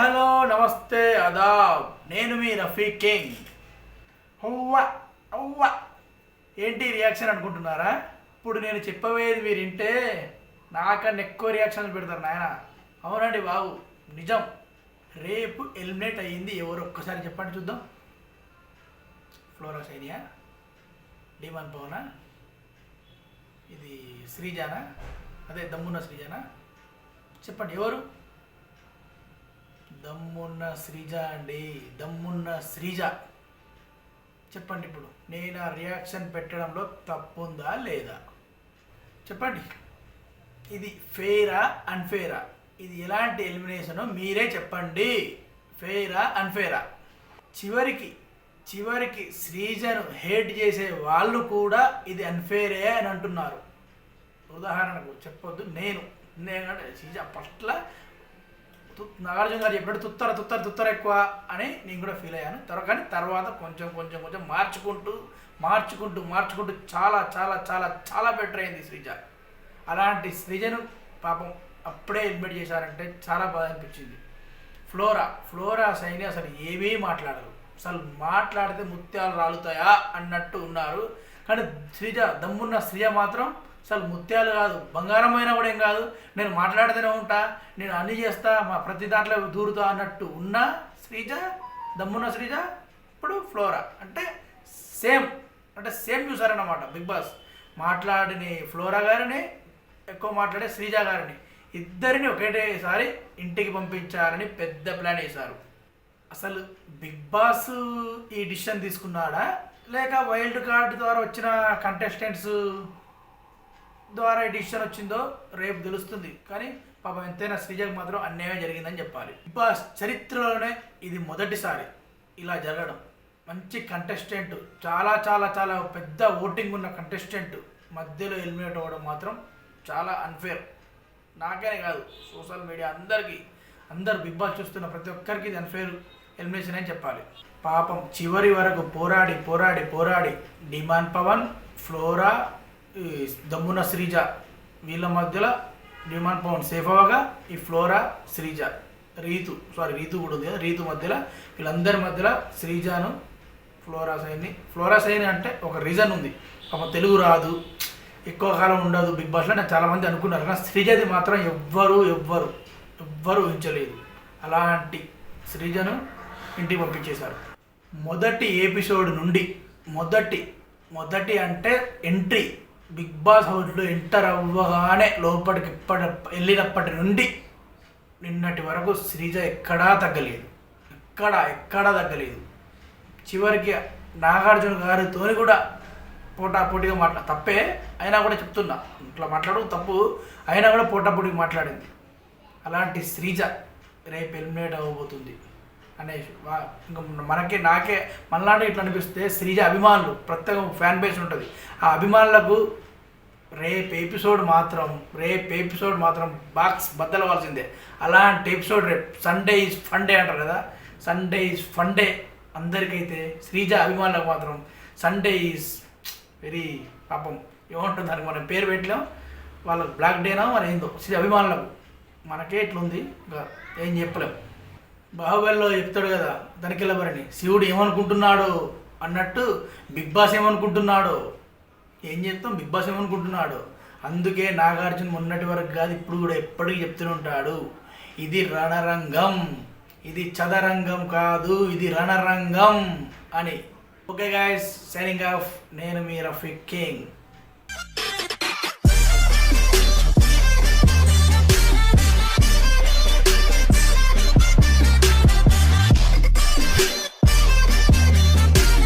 Hello నమస్తే అదాబ్. నేను మీ Rafiq king. హువ్వా అవ్వ ఏంటి రియాక్షన్ అనుకుంటున్నారా? ఇప్పుడు నేను చెప్పబోయేది మీరు వింటే నాకన్నా ఎక్కువ రియాక్షన్లు పెడతారు నాయన. అవునండి బాబు, నిజం. రేపు ఎలిమినేట్ అయ్యింది ఎవరు ఒక్కసారి చెప్పండి చూద్దాం. ఫ్లోరా సైనియా, డిమాన్ పవనా, ఇది శ్రీజానా, అదే దమ్మున్న శ్రీజానా? చెప్పండి ఎవరు? దమ్మున్న శ్రీజ అండి, దమ్మున్న శ్రీజ. చెప్పండి ఇప్పుడు నేను ఆ రియాక్షన్ పెట్టడంలో తప్పుందా లేదా చెప్పండి. ఇది ఫెయిరా అన్ఫెయిరా? ఇది ఎలాంటి ఎలిమినేషనో మీరే చెప్పండి. ఫెయిరా అన్ఫెయిరా? చివరికి శ్రీజను హేట్ చేసే వాళ్ళు కూడా ఇది అన్ఫెయిరే అని అంటున్నారు. ఉదాహరణకు చెప్పొద్దు, నేను శ్రీజ పట్ల నాగార్జున గారు చెప్పినట్టు తుత్తర ఎక్కువ అని నేను కూడా ఫీల్ అయ్యాను. కానీ తర్వాత కొంచెం మార్చుకుంటూ చాలా చాలా చాలా చాలా బెటర్ అయింది శ్రీజ. అలాంటి శ్రీజను పాపం అప్పుడే ఎలిమినేట్ చేశారంటే చాలా బాధ అనిపించింది. ఫ్లోరా సైని అసలు ఏమీ మాట్లాడరు. అసలు మాట్లాడితే ముత్యాలు రాలుతాయా అన్నట్టు ఉన్నారు. కానీ శ్రీజ, దమ్మున్న శ్రీజ మాత్రం అసలు ముత్యాలు కాదు, బంగారం అయినా కూడా ఏం కాదు, నేను మాట్లాడుతూనే ఉంటా, నేను అన్నీ చేస్తా, మా ప్రతి దాంట్లో దూరుతా అన్నట్టు ఉన్న శ్రీజ, దమ్మున్న శ్రీజ. ఇప్పుడు ఫ్లోరా అంటే సేమ్ చూసారన్నమాట. బిగ్ బాస్ మాట్లాడిన ఫ్లోరా గారిని, ఎక్కువ మాట్లాడే శ్రీజ గారిని, ఇద్దరిని ఒకటేసారి ఇంటికి పంపించాలని పెద్ద ప్లాన్ వేశారు. అసలు బిగ్ బాస్ ఈ డిసిషన్ తీసుకున్నాడా లేక వైల్డ్ కార్డ్ ద్వారా వచ్చిన కంటెస్టెంట్స్ ద్వారా ఈ డిసిషన్ వచ్చిందో రేపు తెలుస్తుంది. కానీ పాపం ఎంతైనా శ్రీజకు మాత్రం అన్యాయం జరిగిందని చెప్పాలి. బిగ్ బాస్ చరిత్రలోనే ఇది మొదటిసారి ఇలా జరగడం. మంచి కంటెస్టెంట్, చాలా చాలా చాలా పెద్ద ఓటింగ్ ఉన్న కంటెస్టెంట్ మధ్యలో ఎలిమినేట్ అవ్వడం మాత్రం చాలా అన్ఫేర్. నాకేనే కాదు, సోషల్ మీడియా అందరు బిగ్ బాస్ చూస్తున్న ప్రతి ఒక్కరికి ఇది అన్ఫేర్ ఎలిమినేషన్ అని చెప్పాలి. పాపం చివరి వరకు పోరాడి డిమాన్ పవన్, ఫ్లోరా, దమ్మున శ్రీజ వీళ్ళ మధ్యలో డిమాండ్ పవన్ సేఫ్ అవ్వగా ఈ ఫ్లోరా, శ్రీజ, రీతు కూడా ఉంది కదా, రీతు మధ్యలో వీళ్ళందరి మధ్యలో శ్రీజాను ఫ్లోరా సైని అంటే ఒక రీజన్ ఉంది. ఒక తెలుగు రాదు, ఎక్కువ కాలం ఉండదు బిగ్ బాస్లో నేను చాలామంది అనుకున్నారు. కానీ శ్రీజది మాత్రం ఎవ్వరు ఊహించలేదు. అలాంటి శ్రీజను ఇంటికి పంపించేశారు. మొదటి ఎపిసోడ్ నుండి మొదటి అంటే ఎంట్రీ, బిగ్ బాస్ హౌస్లో ఎంటర్ అవ్వగానే లోపలికి వెళ్ళినప్పటి నుండి నిన్నటి వరకు శ్రీజ ఎక్కడా తగ్గలేదు. చివరికి నాగార్జున గారితో కూడా పోటాపోటీగా తప్పే అయినా కూడా చెప్తున్నా, ఇట్లా మాట్లాడు తప్పు అయినా కూడా పోటాపోటీగా మాట్లాడింది. అలాంటి శ్రీజ రేపు ఎలిమినేట్ అవ్వబోతుంది అనేసి ఇంకా నాకే మళ్ళీ ఇట్లా అనిపిస్తే శ్రీజ అభిమానులు ప్రత్యేక ఫ్యాన్ బేస్ ఉంటుంది. ఆ అభిమానులకు రేపు ఎపిసోడ్ మాత్రం బాక్స్ బద్దలవలసిందే. అలాంటి ఎపిసోడ్ రేపు సండే ఈజ్ ఫండే అంటారు కదా, సండే ఈజ్ ఫండే అందరికైతే. శ్రీజ అభిమానులకు మాత్రం సండే ఈజ్ వెరీ పాపం ఏమంటుంది దానికి మనం పేరు పెట్టలేం, వాళ్ళకి బ్లాక్ డేనా మరి ఏందో. శ్రీ అభిమానులకు మనకే ఇట్లుంది, ఇంకా ఏం చెప్పలేం. బాహుబలిలో చెప్తాడు కదా తనికెళ్ళబరని, శివుడు ఏమనుకుంటున్నాడు అన్నట్టు బిగ్ బాస్ ఏమనుకుంటున్నాడు, ఏం చేస్తాం, బిగ్ బాస్ ఏమనుకుంటున్నాడు. అందుకే నాగార్జున మొన్నటి వరకు కాదు ఇప్పుడు కూడా ఎప్పటికీ చెప్తూనే ఉంటాడు, ఇది రణరంగం, ఇది చదరంగం కాదు, ఇది రణరంగం అని. Okay guys, signing off. నేను మీ రఫీక్ కింగ్.